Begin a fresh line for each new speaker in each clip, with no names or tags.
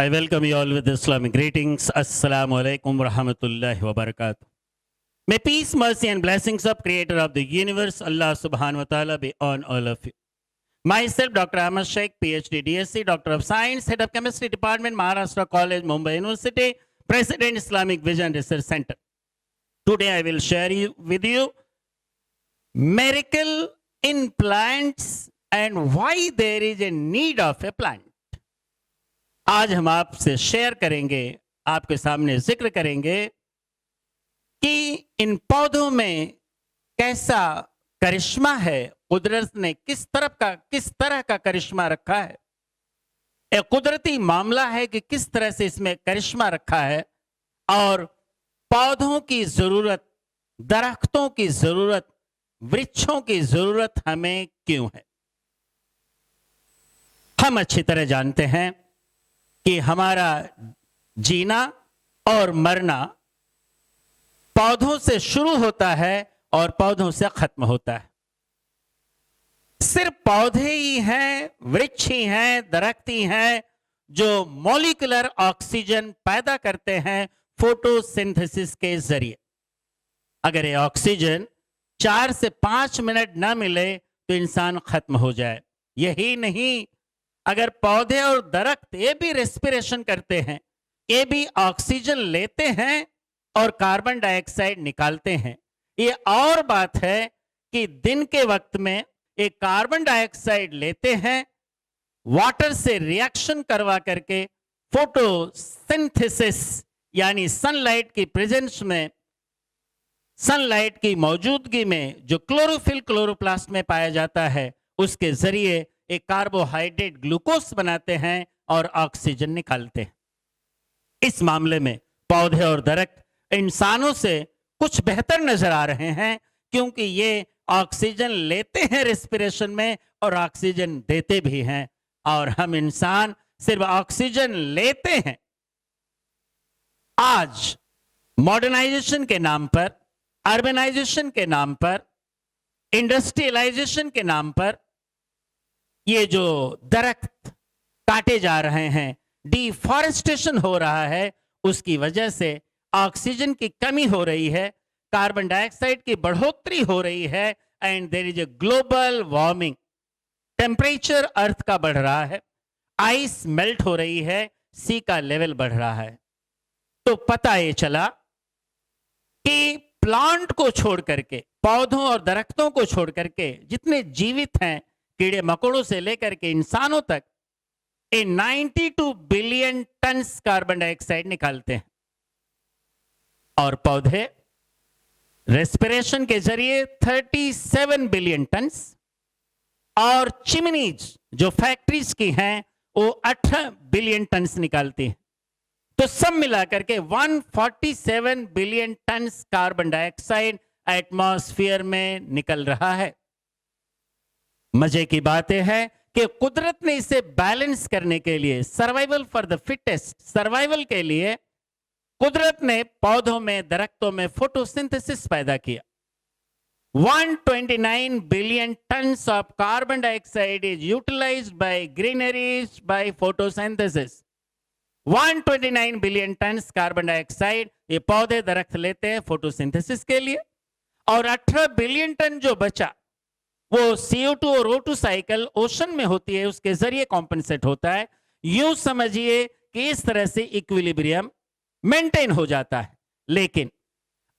I welcome you all with Islamic greetings. Assalamu alaikum wa rahmatullahi wa barakatuh. May peace, mercy, and blessings of Creator of the universe, Allah subhanahu wa ta'ala, be on all of you. Myself, Dr. Ahmad Sheikh, PhD, DSc, Doctor of Science, Head of Chemistry Department, Maharashtra College, Mumbai University, President, Islamic Vision Research Center. Today I will share with you miracle in plants and why there is a need of a plant. आज हम आपसे share करेंगे, आपके सामने जिक्र करेंगे कि इन पौधों में कैसा करिश्मा है, कुदरत ने किस तरह का करिश्मा रखा है। एक कुदरती मामला है कि किस तरह से इसमें करिश्मा रखा है और पौधों की जरूरत, दरख्तों की जरूरत, वृक्षों की जरूरत हमें क्यों है। हम अच्छी तरह जानते हैं कि हमारा जीना और मरना पौधों से शुरू होता है और पौधों से खत्म होता है। सिर्फ पौधे ही हैं, वृक्ष ही हैं, दरख्त ही हैं जो मॉलिक्यूलर ऑक्सीजन पैदा करते हैं फोटोसिंथेसिस के जरिए। अगर ये ऑक्सीजन 4 से 5 मिनट ना मिले तो इंसान खत्म हो जाए। यही नहीं, अगर पौधे और दरख्त ये भी रेस्पिरेशन करते हैं, ये भी ऑक्सीजन लेते हैं और कार्बन डाइऑक्साइड निकालते हैं। ये और बात है कि दिन के वक्त में ये कार्बन डाइऑक्साइड लेते हैं, वाटर से रिएक्शन करवा करके फोटोसिंथेसिस यानी सनलाइट की प्रेजेंस में, सनलाइट की मौजूदगी में जो क्लोरोफिल क्लोरोप्लास्ट में पाया जाता है, उसके जरिए एक कार्बोहाइड्रेट ग्लूकोज बनाते हैं और ऑक्सीजन निकालते हैं। इस मामले में पौधे और दरख्त इंसानों से कुछ बेहतर नजर आ रहे हैं क्योंकि ये ऑक्सीजन लेते हैं रेस्पिरेशन में और ऑक्सीजन देते भी हैं, और हम इंसान सिर्फ ऑक्सीजन लेते हैं। आज मॉडर्नाइजेशन के नाम पर, अर्बनाइजेशन के नाम पर, इंडस्ट्रियलाइजेशन के नाम पर ये जो दरख्त काटे जा रहे हैं, डिफॉरेस्टेशन हो रहा है, उसकी वजह से ऑक्सीजन की कमी हो रही है, कार्बन डाइऑक्साइड की बढ़ोतरी हो रही है and there is a global warming. Temperature earth का बढ़ रहा है, आइस मेल्ट हो रही है, सी का लेवल बढ़ रहा है। तो पता ये चला कि प्लांट को छोड़ करके, पौधों और दरख्तों को छोड़ करके जितने जीवित हैं, कीड़े मकोड़ों से लेकर के इंसानों तक, 92 बिलियन टन कार्बन डाइऑक्साइड निकालते हैं। और पौधे रेस्पिरेशन के जरिए 37 बिलियन टन, और चिमनीज जो फैक्ट्रीज की हैं वो 18 बिलियन टन निकालती हैं। तो सब मिलाकर के 147 billion ton carbon dioxide atmosphere में निकल रहा है। मजे की बात यह है कि कुदरत ने इसे बैलेंस करने के लिए, survival for the fittest, survival के लिए कुदरत ने पौधों में, दरख्तों में फोटोसिंथेसिस पैदा किया। 129 billion tons of carbon dioxide is utilised by greeneries by photosynthesis. 129 billion tons carbon dioxide ये पौधे दरख्त लेते हैं फोटोसिंथेसिस के लिए, और 18 बिलियन टन जो बचा वो CO2 और O2 साइकिल ओशन में होती है, उसके जरिए कॉम्पेंसेट होता है। यूं समझिए कि इस तरह से इक्विलिब्रियम मेंटेन हो जाता है। लेकिन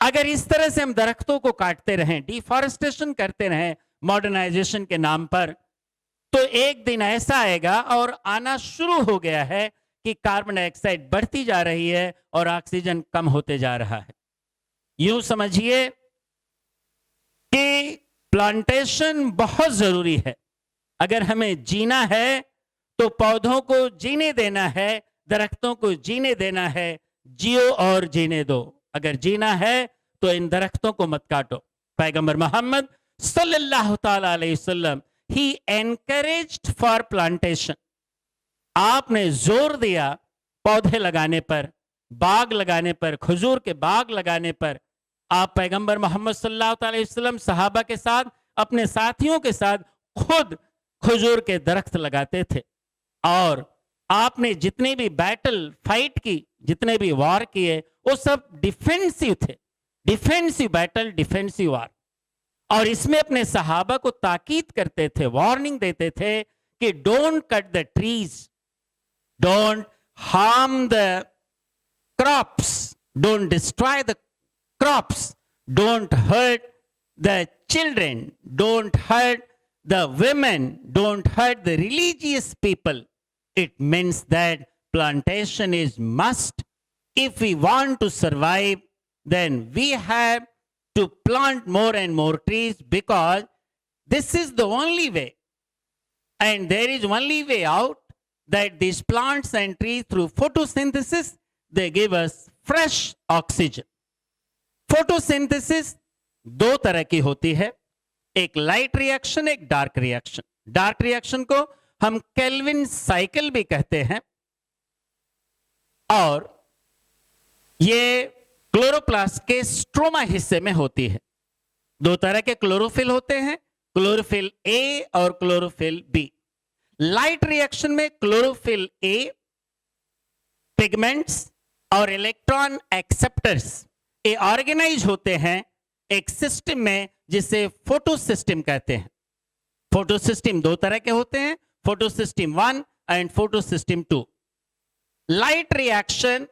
अगर इस तरह से हम दरख्तों को काटते रहें, डिफॉरेस्टेशन करते रहें मॉडर्नाइजेशन के नाम पर, तो एक दिन ऐसा आएगा और आना शुरू हो गया है कि कार्बन डाइऑक्साइड बढ़ती जा रही है और ऑक्सीजन कम होते जा रहा है। यूं समझिए कि प्लांटेशन बहुत जरूरी है। अगर हमें जीना है तो पौधों को जीने देना है, दरख्तों को जीने देना है। जियो और जीने दो। अगर जीना है तो इन दरख्तों को मत काटो। पैगंबर मोहम्मद सल्लल्लाहु ताला अलैहि वसल्लम ही एनकरेज्ड फॉर प्लांटेशन। आपने जोर दिया पौधे लगाने पर, बाग लगाने पर, खजूर के बाग लगाने पर। आप पैगंबर मोहम्मद सल्लल्लाहु अलैहि वसल्लम सहाबा के साथ, अपने साथियों के साथ खुद खजूर के दरख्त लगाते थे और आपने जितने भी बैटल फाइट की, जितने भी वॉर किए, वो सब डिफेंसिव थे, डिफेंसिव बैटल, डिफेंसिव वॉर। और इसमें अपने सहाबा को ताकीद करते थे, वार्निंग देते थे कि don't cut the trees, don't harm the crops, don't destroy the crops, don't hurt the children, don't hurt the women, don't hurt the religious people. It means that plantation is must. If we want to survive, then we have to plant more and more trees, because this is the only way. And there is only way out, that these plants and trees, through photosynthesis, they give us fresh oxygen. Photosynthesis दो तरह की होती है, एक light reaction, एक dark reaction. Dark reaction को हम Calvin cycle भी कहते हैं, और ये क्लोरोप्लास्ट के स्ट्रोमा हिस्से में होती है। दो तरह के क्लोरोफिल होते हैं, क्लोरोफिल ए और क्लोरोफिल बी। लाइट रिएक्शन में क्लोरोफिल ए पिगमेंट्स और इलेक्ट्रॉन एक्सेप्टर्स ये ऑर्गेनाइज होते हैं एक सिस्टम में, जिसे फोटो सिस्टम कहते हैं। फोटो सिस्टम दो तरह के होते हैं, photosystem 1 and photosystem 2। Light reaction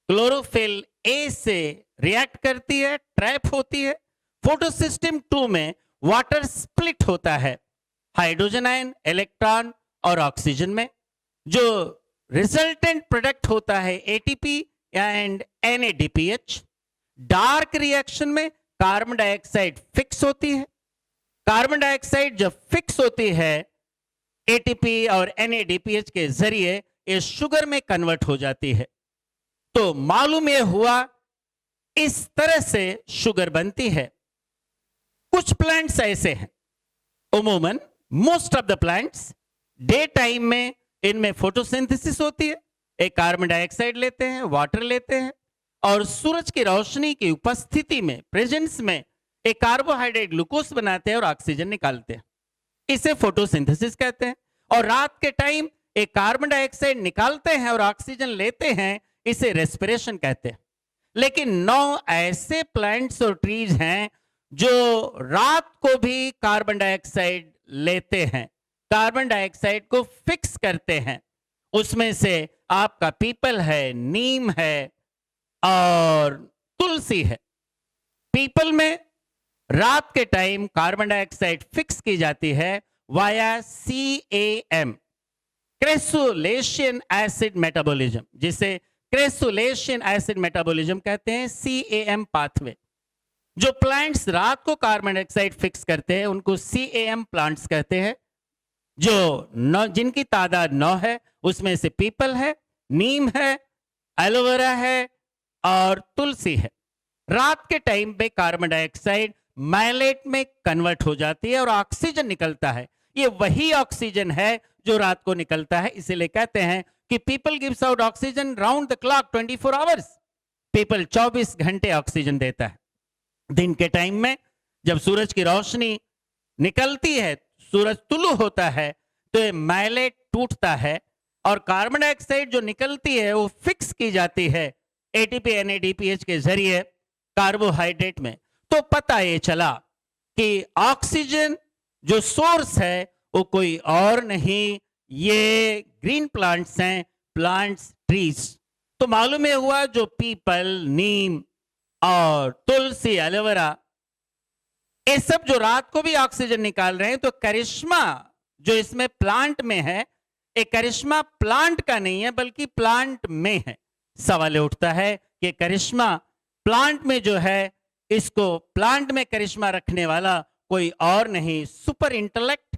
chlorophyll A से रिएक्ट करती है, ट्रैप होती है। फोटो सिस्टम 2 में वाटर स्प्लिट होता है, हाइड्रोजन आयन, इलेक्ट्रॉन और ऑक्सीजन में। जो रिजल्टेंट प्रोडक्ट होता है ATP and NADPH। Dark reaction में कार्बन डाइऑक्साइड फिक्स होती है। कार्बन डाइऑक्साइड जब फिक्स होती है एटीपी और NADPH के जरिए, ये शुगर में कन्वर्ट हो जाती है। तो मालूम यह हुआ इस तरह से शुगर बनती है। कुछ प्लांट्स ऐसे हैं, उमूमन most of the plants daytime में इनमें फोटोसिंथेसिस होती है। एक कार्बन डाइऑक्साइड लेते हैं, वाटर लेते हैं, और सूरज की रोशनी की उपस्थिति में, प्रेजेंस में, एक कार्बोहाइड्रेट ग्लूकोज बनाते हैं और ऑक्सीजन निकालते हैं। इसे फोटोसिंथेसिस कहते हैं। और रात के टाइम एक कार्बन डाइऑक्साइड निकालते हैं और ऑक्सीजन लेते हैं, इसे रेस्पिरेशन कहते हैं। लेकिन 9 ऐसे प्लांट्स और ट्रीज हैं जो रात को भी कार्बन डाइऑक्साइड लेते हैं, कार्बन डाइऑक्साइड को फिक्स करते हैं। उसमें से आपका पीपल है, नीम है और तुलसी है। पीपल में रात के टाइम कार्बन डाइऑक्साइड फिक्स की जाती है via CAM, crassulacean acid metabolism, जिसे क्रेसुलेशियन एसिड मेटाबॉलिज्म कहते हैं, CAM पाथवे। जो प्लांट्स रात को कार्बन डाइऑक्साइड फिक्स करते हैं उनको CAM प्लांट्स कहते हैं। जो जिनकी तादाद 9 है, उसमें से पीपल है, नीम है, एलोवेरा है और तुलसी है। रात के टाइम पे कार्बन डाइऑक्साइड मैलेट में कन्वर्ट हो जाती है और ऑक्सीजन निकलता है। ये वही ऑक्सीजन है जो रात को निकलता है। इसीलिए कहते हैं कि people gives out oxygen round the clock 24 hours. People 24 घंटे ऑक्सीजन देता है। दिन के टाइम में जब सूरज की रोशनी निकलती है, सूरज तुलु होता है, तो ये मैलेट टूटता है और कार्बन डाइऑक्साइड जो निकलती है वो फिक्स की जाती है ATP NADPH के जरिए कार्बोहाइड्रेट में। तो पता ये चला कि ऑक्सीजन जो सोर्स है वो कोई और नहीं, ये ग्रीन प्लांट्स हैं, प्लांट्स, ट्रीज। तो मालूम ये हुआ जो पीपल, नीम और तुलसी, एलोवेरा, ये सब जो रात को भी ऑक्सीजन निकाल रहे हैं, तो करिश्मा जो इसमें प्लांट में है, एक करिश्मा प्लांट का नहीं है बल्कि प्लांट में है। सवाल उठता है कि करिश्मा प्लांट में जो है, इसको प्लांट में करिश्मा रखने वाला कोई और नहीं, super intellect,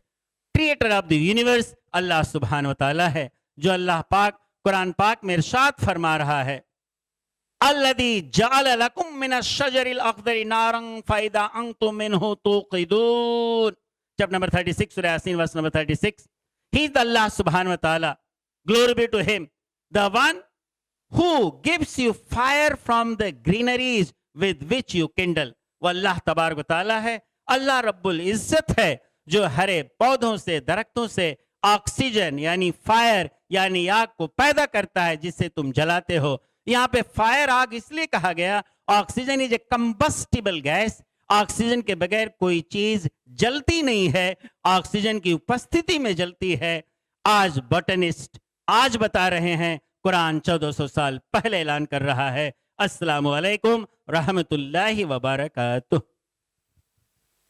creator of the universe अल्लाह सुब्हान व तआला है। जो अल्लाह पाक कुरान पाक में इरशाद फरमा रहा है, अल्लज़ी जअल लकुम मिनश शजरिल अख़दरि नारन फ़इज़ा अंतुम मिन्हु तूक़िदून। चैप्टर नंबर 36 सूरह यासीन वर्स नंबर 36। ही इज अल्लाह सुब्हान व तआला, glory be to him, the one who gives you fire from the greeneries with which you kindle। वो अल्लाह तबारक व तआला है, अल्लाह रब्बुल इज्जत है, जो हरे पौधों से, दरख्तों से ऑक्सीजन यानी फायर यानी आग को पैदा करता है जिससे तुम जलाते हो। यहाँ पे फायर आग इसलिए कहा गया, oxygen is a combustible gas. Oxygen के बगैर कोई चीज जलती नहीं है, ऑक्सीजन की उपस्थिति में जलती है। आज बॉटनिस्ट आज बता रहे हैं, कुरान 1400 साल पहले ऐलान कर रहा है। अस्सलामु अलैकुम रहमतुल्लाहि व बरकातुहू।